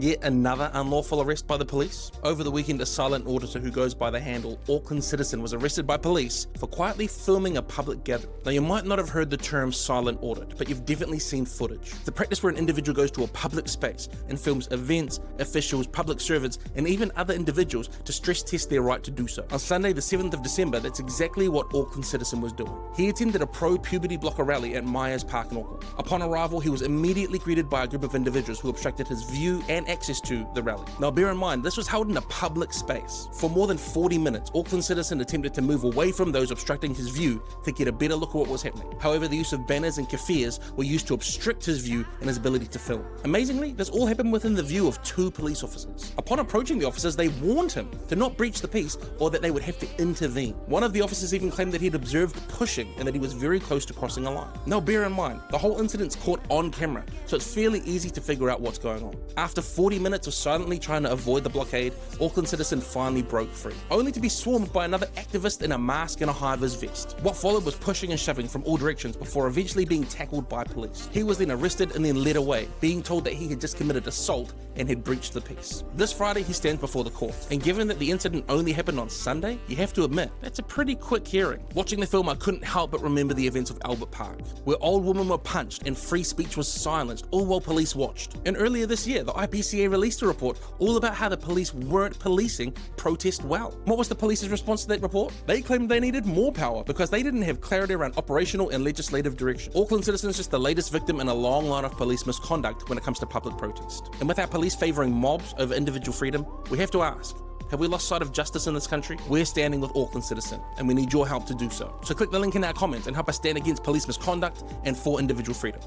Yet another unlawful arrest by the police. Over the weekend, a silent auditor who goes by the handle Auckland Citizen was arrested by police for quietly filming a public gathering. Now, you might not have heard the term silent audit, but you've definitely seen footage. The practice where an individual goes to a public space and films events, officials, public servants, and even other individuals to stress test their right to do so. On Sunday, the 7th of December, that's exactly what Auckland Citizen was doing. He attended a pro-puberty blocker rally at Myers Park in Auckland. Upon arrival, he was immediately greeted by a group of individuals who obstructed his view and access to the rally. Now, bear in mind, this was held in a public space. For more than 40 minutes, Auckland Citizen attempted to move away from those obstructing his view to get a better look at what was happening. However, the use of banners and kafirs were used to obstruct his view and his ability to film. Amazingly, this all happened within the view of 2 police officers. Upon approaching the officers, they warned him to not breach the peace or that they would have to intervene. One of the officers even claimed that he'd observed pushing and that he was very close to crossing a line. Now, bear in mind, the whole incident's caught on camera, so it's fairly easy to figure out what's going on. After 40 minutes of silently trying to avoid the blockade, Auckland Citizen finally broke free, only to be swarmed by another activist in a mask and a high-vis vest. What followed was pushing and shoving from all directions before eventually being tackled by police. He was then arrested and then led away, being told that he had just committed assault and had breached the peace. This Friday, he stands before the court, and given that the incident only happened on Sunday, you have to admit, that's a pretty quick hearing. Watching the film, I couldn't help but remember the events of Albert Park, where old women were punched and free speech was silenced, all while police watched. And earlier this year, the IPCA released a report all about how the police weren't policing protest well. What was the police's response to that report? They claimed they needed more power because they didn't have clarity around operational and legislative direction. Auckland Citizen is just the latest victim in a long line of police misconduct when it comes to public protest. And with our police favouring mobs over individual freedom, we have to ask, have we lost sight of justice in this country? We're standing with Auckland Citizen, and we need your help to do so. So click the link in our comments and help us stand against police misconduct and for individual freedom.